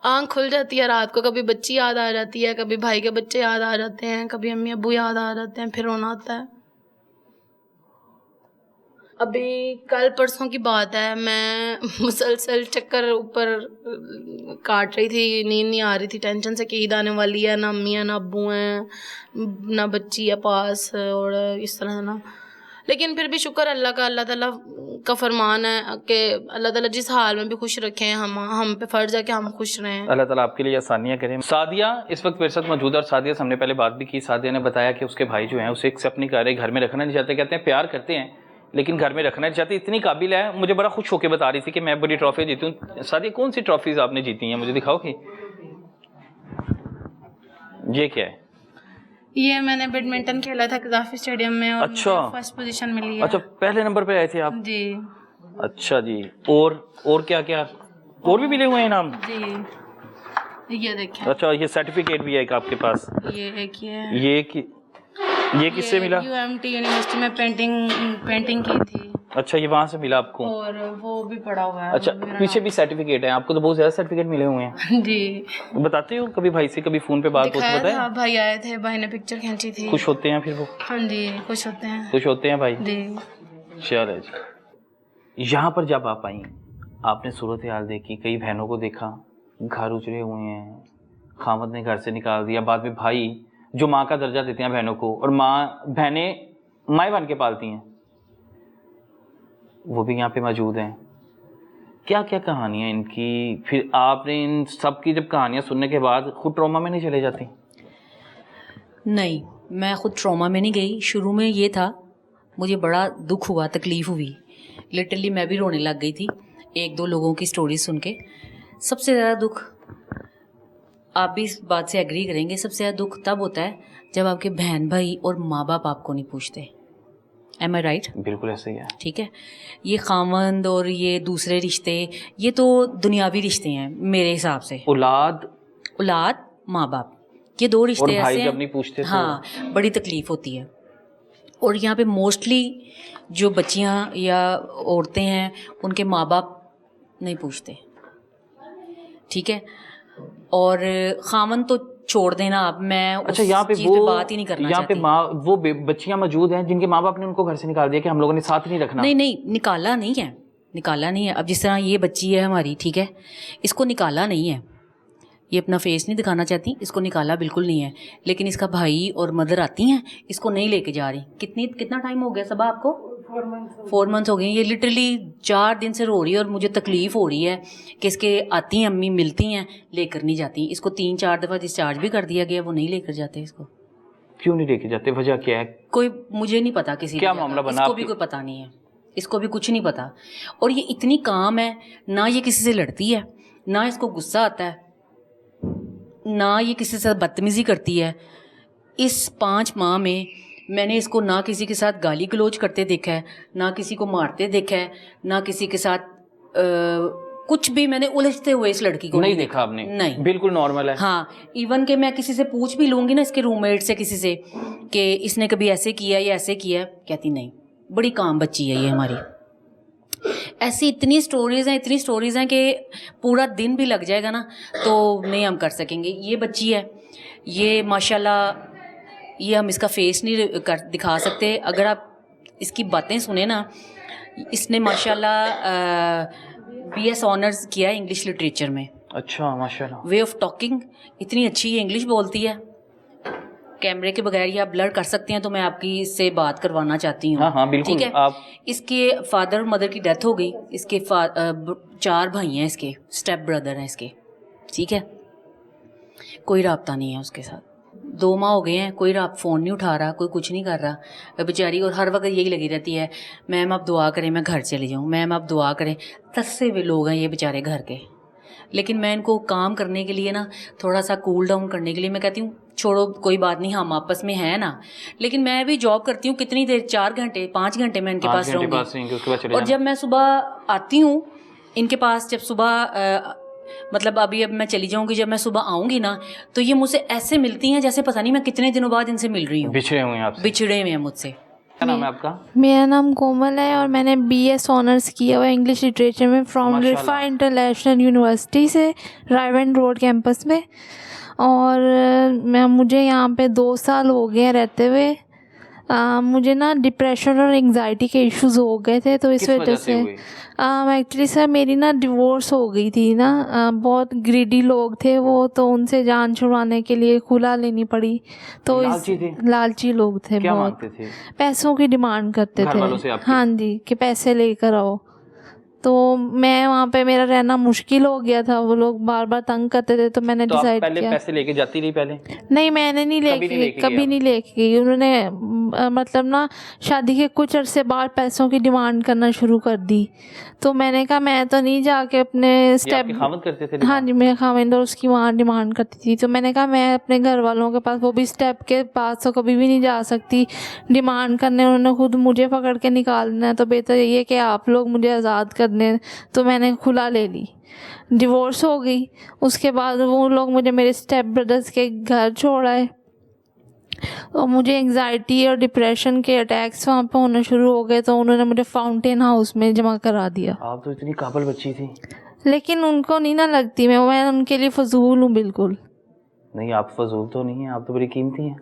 आँख खुल जाती है रात को, कभी बच्ची याद आ जाती है, कभी भाई के बच्चे याद आ जाते हैं, कभी अम्मी अब्बू याद आ जाते हैं, फिर रोना आता है। अभी कल परसों की बात है, मैं मुसलसल चक्कर ऊपर काट रही थी, नींद नहीं आ रही थी टेंशन से कि ईद आने वाली है, ना अम्मी है ना अब्बू हैं ना बच्ची है पास, और इस तरह ना। लेकिन फिर भी शुक्र अल्लाह का, अल्लाह ताला का फरमान है कि अल्लाह ताला जिस हाल में भी खुश रखें, हम पे फ़र्ज़ है कि हम खुश रहें। अल्लाह ताला आपके लिए आसानियाँ करें। सादिया इस वक्त मेरे साथ मौजूद है, और सादिया से हमने पहले बात भी की। सादिया ने बताया कि उसके भाई जो हैं उसे एक्सेप्ट नहीं कर रहे, घर में रखना नहीं चाहते, कहते हैं प्यार करते हैं लेकिन घर में रखना नहीं चाहती। इतनी काबिल है, मुझे बड़ा खुश होकर बता रही थी कि मैं बड़ी ट्रॉफी जीती हूँ। सादिया कौन सी ट्रॉफीज आपने जीती हैं, मुझे दिखाओ कि ये क्या है? ये मैंने बैडमिंटन खेला था कज़ाफ़ी स्टेडियम में, और अच्छा, मुझे फर्स्ट पोजीशन मिली है। अच्छा, पहले नंबर पे आए थे आप? जी। अच्छा जी, और क्या क्या और भी मिले हुए हैं इनाम? जी ये देखिए। अच्छा, ये सर्टिफिकेट भी है एक आपके पास? ये एक ये किससे मिला? UMT यूनिवर्सिटी में पेंटिंग की थी। अच्छा, ये वहाँ से मिला आपको? और वो भी पड़ा हुआ है। अच्छा, पीछे भी सर्टिफिकेट है आपको? तो बहुत ज्यादा सर्टिफिकेट मिले हुए हैं। जी। बताते हो कभी भाई से, कभी फोन पे बात होती बताया? हाँ, भाई आए थे, भाई ने पिक्चर खींची थी। खुश होते हैं फिर वो? हाँ जी, खुश होते हैं। खुश होते हैं भाई जी। चलो जी। यहाँ पर जब आप आई, आपने सूरत हाल देखी, कई बहनों को देखा घर उजड़े हुए हैं, खामद ने घर से निकाल दिया, बाद में भाई जो माँ का दर्जा देते हैं बहनों को, और बहनें माएँ बन के पालती हैं, वो भी यहाँ पे मौजूद हैं। क्या क्या कहानियाँ इनकी? फिर आपने इन सब की जब कहानियाँ सुनने के बाद खुद ट्रॉमा में नहीं चले जाती? नहीं, मैं ख़ुद ट्रॉमा में नहीं गई। शुरू में ये था, मुझे बड़ा दुख हुआ, तकलीफ़ हुई, लिटरली मैं भी रोने लग गई थी एक दो लोगों की स्टोरी सुन के। सबसे ज़्यादा दुख, आप भी इस बात से एग्री करेंगे, सबसे ज़्यादा दुख तब होता है जब आपके बहन भाई और माँ बाप आपको नहीं पूछते। एम आई राइट? बिल्कुल ऐसे ही है। ठीक है, ये खामंद और ये दूसरे रिश्ते, ये तो दुनियावी रिश्ते हैं मेरे हिसाब से। औलाद माँ बाप, ये दो रिश्ते और भाई ऐसे जब हैं, नहीं पूछते तो हाँ, बड़ी तकलीफ़ होती है। और यहाँ पे मोस्टली जो बच्चियाँ या औरतें हैं उनके माँ बाप नहीं पूछते, ठीक है। और खामन तो छोड़ देना आप, मैं अच्छा, यहाँ पे चीज़ पे बात ही नहीं करना यहाँ पे चाहती। वो बच्चियाँ मौजूद हैं जिनके माँ बाप ने उनको घर से निकाल दिया कि हम लोगों ने साथ नहीं रखना। नहीं, निकाला नहीं है। अब जिस तरह ये बच्ची है हमारी, ठीक है, इसको निकाला नहीं है, ये अपना फेस नहीं दिखाना चाहती, इसको निकाला बिल्कुल नहीं है, लेकिन इसका भाई और मदर आती हैं, इसको नहीं लेके जा रही। कितना टाइम हो गया सबा आपको? 4 मंथ्स हो गए। ये लिटरली 4 दिन से रो रही है और मुझे तकलीफ़ हो रही है कि इसके आती हैं अम्मी, मिलती हैं, लेकर नहीं जाती। इसको 3-4 दफ़ा डिस्चार्ज भी कर दिया गया, वो नहीं लेकर जाते इसको। क्यों नहीं लेके जाते? वजह क्या है? कोई मुझे नहीं पता, किसी क्या मामला बना? इसको भी कोई पता नहीं है, इसको भी कुछ नहीं पता। और ये इतनी काम है, ना ये किसी से लड़ती है, ना इसको गुस्सा आता है, ना ये किसी से बदतमीज़ी करती है। इस 5 माह में मैंने इसको ना किसी के साथ गाली गलौज करते देखा है, ना किसी को मारते देखा है, ना किसी के साथ कुछ भी मैंने उलझते हुए इस लड़की को नहीं देखा आपने? नहीं, बिल्कुल नॉर्मल है। हाँ, इवन के मैं किसी से पूछ भी लूँगी ना, इसके रूममेट से किसी से, कि इसने कभी ऐसे किया या ऐसे किया, कहती नहीं, बड़ी काम बच्ची है ये हमारी। ऐसी इतनी स्टोरीज़ हैं कि पूरा दिन भी लग जाएगा ना तो नहीं हम कर सकेंगे। ये बच्ची है, ये माशाल्लाह, ये हम इसका फेस नहीं दिखा सकते। अगर आप इसकी बातें सुने ना, इसने माशाल्लाह BS ऑनर्स किया है इंग्लिश लिटरेचर में। अच्छा, माशाल्लाह। वे ऑफ टॉकिंग इतनी अच्छी है, इंग्लिश बोलती है कैमरे के बगैर ही आप ब्लर कर सकते हैं तो मैं आपकी इससे बात करवाना चाहती हूँ। हाँ हाँ बिल्कुल, ठीक है। आप इसके फादर और मदर की डेथ हो गई। इसके 4 भाई हैं, इसके स्टेप ब्रदर हैं इसके, ठीक है। कोई राब्ता नहीं है उसके साथ, 2 माह हो गए हैं, कोई फ़ोन नहीं उठा रहा, कोई कुछ नहीं कर रहा बेचारी। और हर वक्त यही लगी रहती है, मैम आप दुआ करें मैं घर चली जाऊँ, मैम आप दुआ करें। तस्से हुए लोग हैं ये बेचारे घर के। लेकिन मैं इनको काम करने के लिए ना, थोड़ा सा कूल डाउन करने के लिए मैं कहती हूँ छोड़ो कोई बात नहीं, हम आपस में हैं ना। लेकिन मैं भी जॉब करती हूँ, कितनी देर, 4 घंटे 5 घंटे मैं इनके पास रहूँगी। और जब मैं सुबह आती हूँ इनके पास, जब सुबह मतलब अब मैं चली जाऊंगी, जब मैं सुबह आऊंगी ना तो ये मुझसे ऐसे मिलती हैं जैसे पता नहीं मैं कितने दिनों बाद इनसे मिल रही हूँ। बिछड़े हुए हैं आपसे? बिछड़े हुए हैं मुझसे। क्या नाम है आपका? मेरा नाम कोमल है और मैंने BS ऑनर्स किया हुआ है इंग्लिश लिटरेचर में फ्रॉम रिफा इंटरनेशनल यूनिवर्सिटी से, रायवन रोड कैंपस में। और मुझे यहाँ पे 2 साल हो गए हैं रहते हुए। मुझे ना डिप्रेशन और एंजाइटी के इश्यूज हो गए थे, तो इस वजह से एक्चुअली सर मेरी ना डिवोर्स हो गई थी ना। बहुत ग्रीडी लोग थे वो, तो उनसे जान छुड़वाने के लिए खुला लेनी पड़ी। तो लालची लोग थे, क्या बहुत मांगते थे? पैसों की डिमांड करते घर वालों से थे। आपके? हाँ जी, कि पैसे लेकर आओ। तो मैं वहाँ पे, मेरा रहना मुश्किल हो गया था, वो लोग बार बार तंग करते थे। तो मैंने तो आप डिसाइड पहले किया, पैसे लेके जाती रही पहले? नहीं मैंने नहीं लेके गई, कभी नहीं लेके गई। उन्होंने मतलब ना शादी के कुछ अरसे बाद पैसों की डिमांड करना शुरू कर दी। तो मैंने कहा मैं तो नहीं जाके अपने स्टेप, खामद करते थे? हाँ जी, मेरे खामिंद और उसकी वहाँ डिमांड करती थी। तो मैंने कहा मैं अपने घर वालों के पास, वो भी स्टेप के पास, तो कभी भी नहीं जा सकती डिमांड करने। उन्होंने खुद मुझे पकड़ के निकालना है, तो बेहतर ये है कि आप लोग मुझे आज़ाद कर दें। तो मैंने खुला ले ली, डिवोर्स हो गई। उसके बाद वो लोग मुझे मेरे स्टेप ब्रदर्स के घर छोड़ आए और मुझे एंजाइटी और डिप्रेशन के अटैक्स वहाँ पे होने शुरू हो गए। तो उन्होंने मुझे फाउंटेन हाउस में जमा करा दिया। आप तो इतनी काबिल बच्ची थी। लेकिन उनको नहीं ना लगती मैं उनके लिए फजूल हूँ बिल्कुल। नहीं, आप फजूल तो नहीं है, आप तो बड़ी कीमती हैं।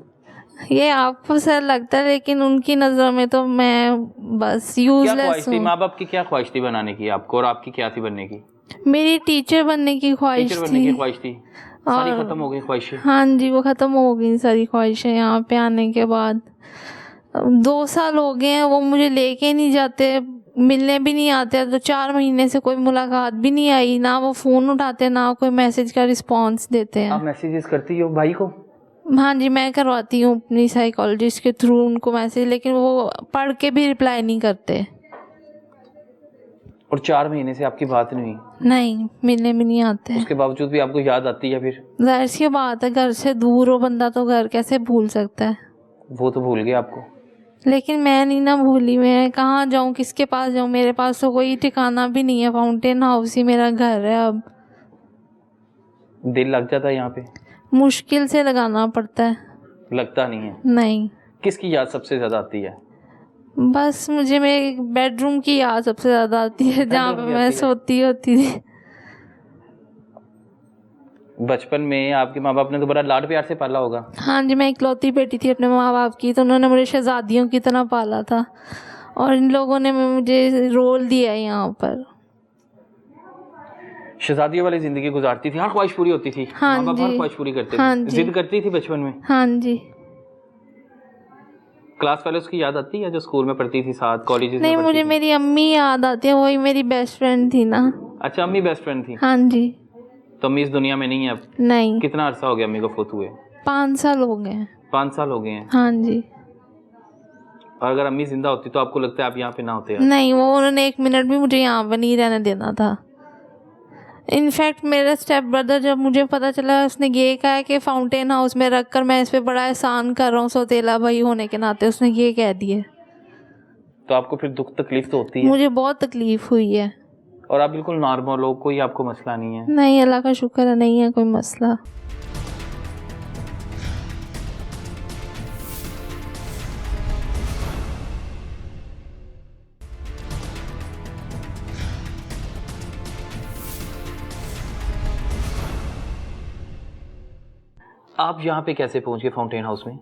ये आपको सर लगता है, लेकिन उनकी नज़र में तो मैं बस यूजलेस हूँ। माँ बाप की क्या ख्वाहिश थी बनाने की आपको, और आपकी क्या थी बनने की? मेरी टीचर बनने की ख्वाहिश थी। सारी खत्म हो गई ख्वाहिशें? हाँ जी, वो ख़त्म हो गई सारी ख्वाहिशें यहाँ पे आने के बाद। 2 साल हो गए हैं, वो मुझे लेके नहीं जाते, मिलने भी नहीं आते। तो 4 महीने से कोई मुलाकात भी नहीं आई, ना वो फ़ोन उठाते, ना कोई मैसेज का रिस्पॉन्स देते हैं। आप मैसेजेस करती हो भाई को? हाँ जी, मैं करवाती हूँ अपनी साइकोलॉजिस्ट के थ्रू उनको मैसेज, लेकिन वो पढ़ के भी रिप्लाई नहीं करते। और 4 महीने से आपकी बात नहीं हुई? नहीं, मिलने भी नहीं आते। उसके बावजूद भी आपको याद आती है? फिर जाहिर सी बात है, घर से दूर हो बंदा तो घर कैसे भूल सकता है। वो तो भूल गया आपको। लेकिन मैं नहीं ना भूली। मैं कहाँ जाऊँ, किसके पास जाऊँ? मेरे पास तो कोई ठिकाना भी नहीं है। फाउंटेन हाउस ही मेरा घर है अब। दिल लग जाता है यहाँ पे? मुश्किल से लगाना पड़ता है। लगता नहीं है? नहीं। किसकी याद सबसे ज़्यादा आती है? बस मुझे मेरे बेडरूम की याद सबसे ज़्यादा आती है, जहाँ पे मैं सोती होती थी। बचपन में आपके माँ बाप ने तो बड़ा लाड प्यार से पाला होगा। हाँ जी, मैं इकलौती बेटी थी अपने माँ बाप की, तो उन्होंने मुझे शहजादियों की तरह पाला था। और इन लोगों ने मुझे रोल दिया है यहाँ पर। शहजादियों वाली जिंदगी गुजारती थी, हर ख्वाहिश पूरी होती थी। हाँ माँ बाप हर जी। ख्वाहिश पूरी करते हाँ थे। जी। जिद करती थी बचपन में? हाँ जी। क्लास फेलोज की याद आती है जो स्कूल में पढ़ती थी साथ, कॉलेज में? नहीं, मुझे मेरी अम्मी याद आती है, वही मेरी बेस्ट फ्रेंड थी ना। अच्छा, अम्मी बेस्ट फ्रेंड थी? हाँ जी। तो अम्मी इस दुनिया में नहीं है अब? नहीं। कितना अरसा हो गया अम्मी को फोत हुए? 5 साल हो गए हैं। 5 साल हो गए हैं? हाँ जी। और अगर अम्मी जिंदा होती तो आपको लगता है आप यहाँ पे ना होते? नहीं, वो उन्होंने 1 मिनट भी मुझे यहाँ पर नहीं रहने देना था। इनफैक्ट मेरा स्टेप ब्रदर, जब मुझे पता चला, उसने ये कहा कि फाउंटेन हाउस में रखकर मैं इस पे बड़ा एहसान कर रहा हूँ सौतेला भाई होने के नाते, उसने ये कह दिया। तो आपको फिर दुख तकलीफ तो होती है? मुझे बहुत तकलीफ हुई है। और आप बिल्कुल नॉर्मल हो, कोई आपको मसला नहीं है? नहीं, अल्लाह का शुक्र है, नहीं है कोई मसला। आप यहाँ पे कैसे पहुँच गए फाउंटेन हाउस में?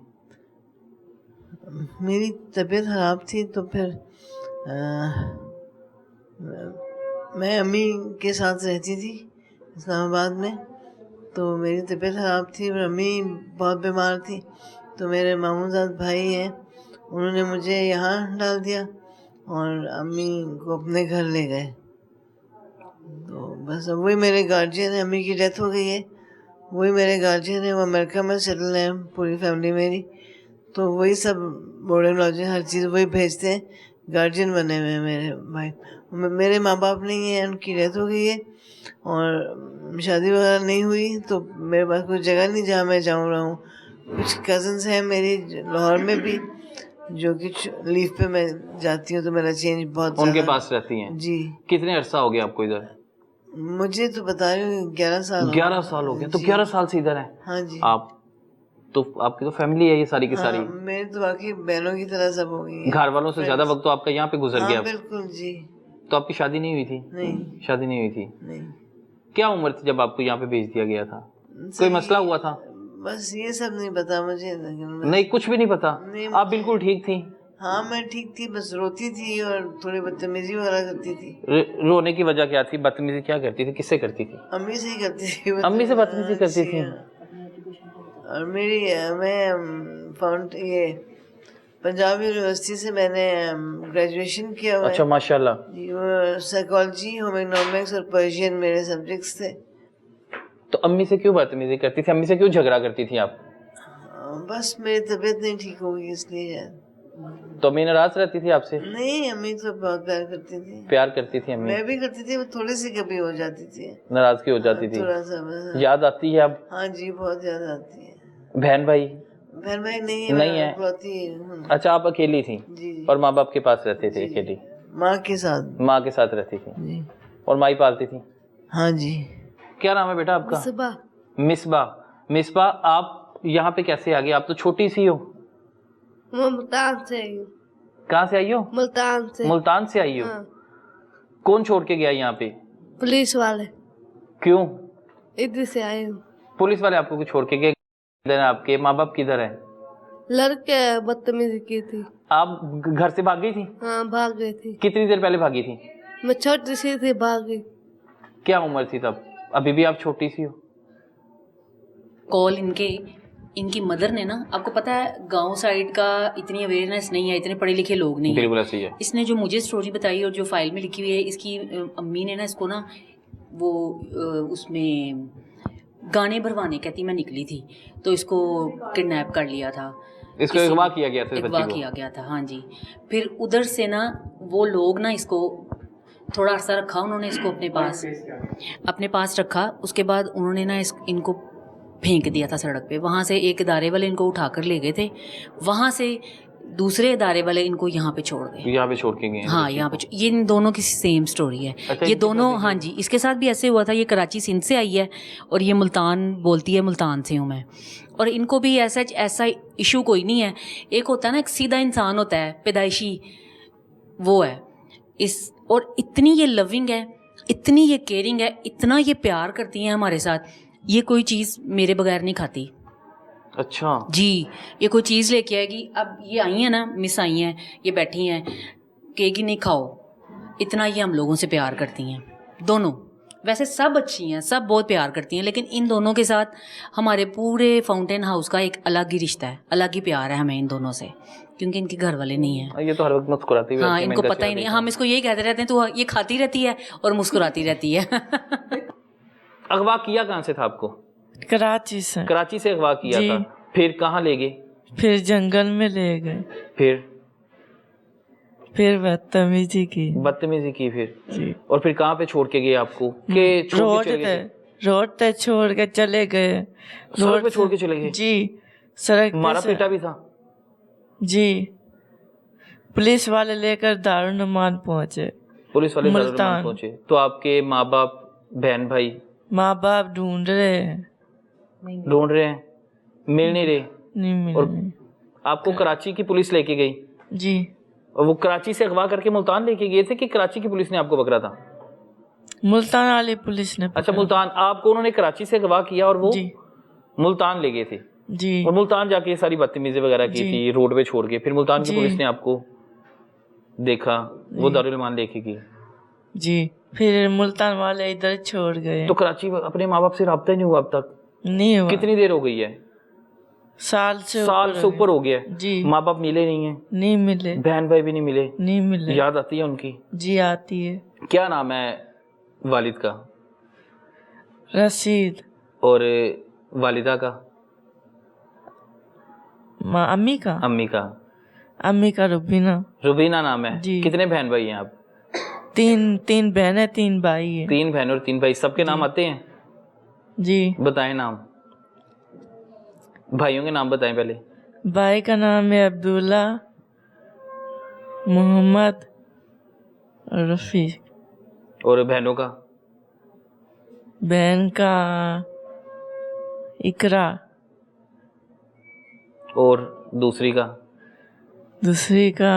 मेरी तबीयत ख़राब थी, तो फिर मैं अम्मी के साथ रहती थी इस्लामाबाद में। तो मेरी तबीयत ख़राब थी और अम्मी बहुत बीमार थी, तो मेरे मामूजाद भाई हैं, उन्होंने मुझे यहाँ डाल दिया और अम्मी को अपने घर ले गए। तो बस अब वही मेरे गार्जियन है, अम्मी की डेथ हो गई है, वही मेरे गार्जियन है, वो अमेरिका में सेटल हैं पूरी फैमिली मेरी। तो वही सब बोर्डिंग लॉजिंग हर चीज़ वही भेजते हैं, गार्जियन बने हुए हैं मेरे भाई। मेरे माँ बाप नहीं है, उनकी डेथ हो गई है और शादी वगैरह नहीं हुई, तो मेरे पास कोई जगह नहीं जहाँ मैं जाऊँ रहा हूँ। कुछ कज़न्स हैं मेरी लाहौर में भी, जो कि लीव पे मैं जाती हूँ, तो मेरा चेंज बहुत उनके ज़्यादा- पास रहती हैं? जी। कितने अरसा हो गया आपको इधर? मुझे तो बता रही हूँ 11 साल 11 साल हो गया। तो जी। 11 साल से इधर हैं हाँ जी। आप? तो आपकी तो फैमिली है ये सारी की सारी। मेरे तो बाकी बहनों की तरह सब हो गई है। घर वालों से ज्यादा वक्त तो आपका यहाँ पे गुजर गया। बिल्कुल जी। तो आपकी शादी नहीं हुई थी? नहीं। शादी नहीं हुई थी? नहीं। क्या उम्र थी जब आपको यहाँ पे भेज दिया गया था? कोई मसला हुआ था? बस ये सब नहीं पता मुझे, लेकिन नहीं, कुछ भी नहीं पता? नहीं, आप बिल्कुल ठीक थी? हाँ मैं ठीक थी, बस रोती थी और थोड़ी बदतमीजी वगैरह करती थी। रोने की वजह क्या थी? बदतमीजी क्या करती थी? किससे करती थी? अम्मी से ही करती थी। अम्मी से बदतमीजी करती थी? और मैं फाउंड ये पंजाब यूनिवर्सिटी से मैंने ग्रेजुएशन किया हुआ है। अच्छा, माशाल्लाह। जी, वो साइकोलॉजी, होम इकोनॉमिक्स और पर्शियन मेरे सब्जेक्ट्स थे। तो अम्मी से क्यों बदतमीजी करती थी? अम्मी से क्यों झगड़ा करती थी आप? बस मेरी तबीयत नहीं ठीक होगी इसलिए यार। तो अम्मी नाराज रहती थी आपसे? नहीं, अम्मी तो बहुत प्यार करती थी। प्यार करती थी अम्मी? मैं भी करती थी, वो थोड़ी सी कभी हो जाती थी, नाराजगी हो जाती थी? थोड़ा सा बस। याद आती है अब? हाँ जी, बहुत याद आती है। बहन भाई? बहन भाई नहीं है, नहीं मैं है। इकलौती हूँ। अच्छा, आप अकेली थी? जी। और माँ बाप के पास रहते थे अकेली? माँ के साथ। माँ के साथ रहती थी? जी। और माँ ही पालती थी? हाँ जी। क्या नाम है बेटा आपका? मिसबा। मिसबा। मिसबा, आप यहाँ पे कैसे आ गई? आप तो छोटी सी हो। मैं मुल्तान से आई हूँ। कहाँ से आई हो? मुल्तान से। मुल्तान से आई हो? हाँ। कौन छोड़ के गया यहाँ पे? पुलिस वाले। क्यों? इधर से आए हूँ। पुलिस वाले आपको छोड़ के गए? किधर है आपके माँ बाप? किधर है? लड़के बदतमीजी की थी। आप घर से भाग गई थी? हाँ, भाग गई थी। कितनी देर पहले भागी थी? मैं छोटी सी थी, भाग गई। क्या उम्र थी तब? अभी भी आप छोटी सी हो। कॉल इनकी मदर ने ना, आपको पता है गांव साइड का इतनी अवेयरनेस नहीं है, इतने पढ़े लिखे लोग नहीं है। बिल्कुल ऐसी है। इसने जो मुझे स्टोरी बताई और जो फाइल में लिखी हुई है, इसकी अम्मी ने ना इसको ना वो उसमें गाने भरवाने कहती मैं निकली थी, तो इसको किडनैप कर लिया था, इसको अगवा किया गया था, अगवा किया गया था। हाँ जी। फिर उधर से ना वो लोग ना इसको थोड़ा अर्सा रखा उन्होंने, इसको अपने पास रखा। उसके बाद उन्होंने ना इनको फेंक दिया था सड़क पे। वहाँ से एक इदारे वाले इनको उठाकर ले गए थे, वहाँ से दूसरे इदारे वाले इनको यहाँ पे छोड़ गए। यहाँ पे छोड़ के गए? हाँ, यहाँ पे ये इन दोनों की सेम स्टोरी है। अच्छा, ये दोनों, हाँ जी, इसके साथ भी ऐसे हुआ था। ये कराची सिंध से आई है और ये मुल्तान बोलती है मुल्तान से हूँ मैं। और इनको भी ऐसा इशू कोई नहीं है। एक होता है ना, एक सीधा इंसान होता है पैदाइशी, वो है इस। और इतनी ये लविंग है, इतनी ये केयरिंग है, इतना ये प्यार करती हैं हमारे साथ। ये कोई चीज़ मेरे बगैर नहीं खाती। अच्छा जी, ये कोई चीज़ लेके आएगी। अब ये आई हैं ना, मिस आई हैं, ये बैठी हैं, कहेगी नहीं खाओ। इतना ये हम लोगों से प्यार करती हैं दोनों। वैसे सब अच्छी हैं, सब बहुत प्यार करती हैं, लेकिन इन दोनों के साथ हमारे पूरे फाउंटेन हाउस का एक अलग ही रिश्ता है, अलग ही प्यार है हमें इन दोनों से, क्योंकि इनके घर वाले नहीं हैं। ये तो हर वक्त मुस्कुराती हुई। हाँ, इनको पता ही नहीं। हम इसको यही कहते रहते हैं, तो ये खाती रहती है और मुस्कुराती रहती है। अगवा किया कहाँ से था आपको? कराची से। कराची से अगवा किया था। फिर कहाँ ले गए? फिर जंगल में ले गए। फिर बदतमीजी की फिर जी। और फिर कहाँ पे छोड़ के गए आपको? के रोड पे छोड़ के चले गए। रोड पे छोड़ के चले गए? जी, सड़क पे। मारा पीटा भी था? जी, पुलिस वाले लेकर दारुल पहुंचे। पुलिस वाले मुल्तान पहुंचे? तो आपके माँ बाप, बहन भाई? माँ बाप ढूंढ रहे हैं, मिल नहीं रहे। नहीं मिल और रहे। आपको कराची की पुलिस लेके गई? जी। और वो कराची से अगवा करके मुल्तान लेके गए थे कि कराची की पुलिस ने आपको पकड़ा था? मुल्तान वाली पुलिस ने अच्छा, मुल्तान। आपको उन्होंने कराची से अगवा किया और वो मुल्तान ले गए थे? जी। और मुल्तान जाके सारी बदतमीजी वगैरह की थी, रोड पे छोड़ के। फिर मुल्तान की पुलिस ने आपको देखा, वो दारुल मान लेके गई? जी। फिर मुल्तान वाले इधर छोड़ गए। तो कराची अपने माँ बाप से राब्ता ही नहीं हुआ अब तक? नहीं हुआ। कितनी देर हो गई है? साल से ऊपर हो गया है। जी। माँ बाप मिले नहीं है? नहीं मिले। बहन भाई भी नहीं मिले? नहीं मिले। याद आती है उनकी? जी आती है। क्या नाम है वालिद का? रशीद। और वालिदा का? अम्मी का? अम्मी का रुबीना। रुबीना नाम है जी। कितने बहन भाई हैं आप? तीन बहनें 3 भाई है। 3 बहन और 3 भाई। सबके नाम आते हैं? जी। बताएं नाम, भाइयों के नाम बताएं पहले। भाई का नाम है अब्दुल्ला, मोहम्मद और रफीक। और बहनों का? बहन का इकरा। और दूसरी का? दूसरी का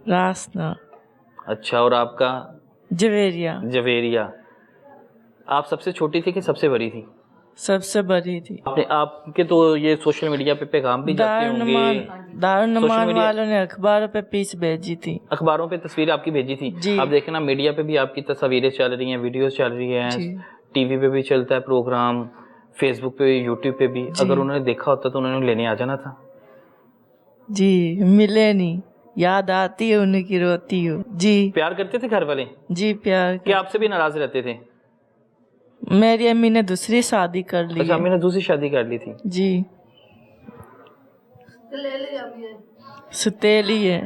रासना। अच्छा। और आपका? जवेरिया। आप सबसे छोटी थी कि सबसे बड़ी थी? सबसे बड़ी थी। आपके तो ये सोशल मीडिया पे पैगाम भी जाते होंगे। दारुन्नमान वालों ने अखबारों पे पीस भेजी थी। अखबारों पे तस्वीर आपकी भेजी थी? जी। आप देखें ना, मीडिया पे भी आपकी तस्वीरें चल रही हैं, वीडियोस चल रही हैं, टीवी पे भी चलता है प्रोग्राम, फेसबुक पे, यूट्यूब पे भी। अगर उन्होंने देखा होता तो उन्होंने लेने आ जाना था। जी मिले नहीं, याद आती है उनकी, रोती हूँ। जी। प्यार करते थे घर वाले? जी प्यार। क्या आपसे भी नाराज रहते थे? मेरी अम्मी ने दूसरी शादी कर ली। अच्छा, अम्मी ने दूसरी शादी कर ली थी? जी। सुतेली है।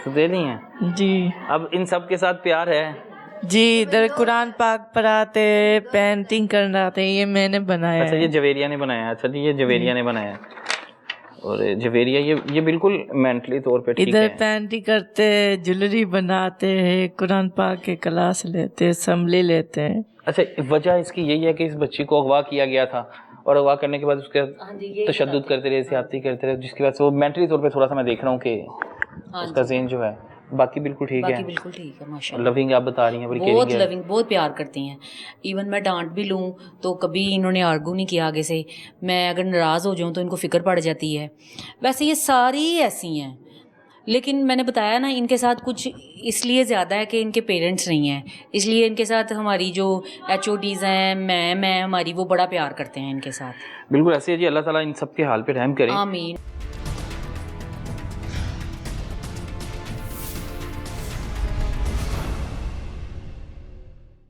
सुतेली हैं? जी। अब इन सब के साथ प्यार है? जी। इधर कुरान पाक पढ़ाते, पेंटिंग कराते, ये मैंने बनाया। अच्छा, ये जवेरिया ने बनाया? अच्छा जी, ये जवेरिया ने बनाया। और जवेरिया ये बिल्कुल मेंटली तौर पे ठीक है। इधर पेंटिंग करते, ज्वेलरी बनाते हैं, कुरान पाक के क्लास लेते, असेंबली लेते हैं। अच्छा, वजह इसकी यही है कि इस बच्ची को अगवा किया गया था और अगवा करने के बाद उसके तशद्दुद करते रहे, ज्यादती करते रहे, जिसकी वजह से वो मेंटली तौर पे थोड़ा सा मैं देख रहा हूँ कि उसका ज़हन जो है। बाकी बिल्कुल ठीक है? बिल्कुल ठीक है माशाल्लाह। लविंग आप बता रही हैं? बहुत लविंग, बहुत प्यार करती हैं। इवन मैं डांट भी लूँ तो कभी इन्होंने आर्गू नहीं किया आगे से। मैं अगर नाराज़ हो जाऊँ तो इनको फ़िक्र पड़ जाती है। वैसे ये सारी ऐसी हैं, लेकिन मैंने बताया ना, इनके साथ कुछ इसलिए ज़्यादा है कि इनके पेरेंट्स नहीं हैं, इसलिए इनके साथ हमारी जो HODs हैं, मैं हमारी, वो बड़ा प्यार करते हैं इनके साथ। बिल्कुल ऐसे है जी। अल्लाह ताला इन सब के हाल पे रहम करे। आमीन।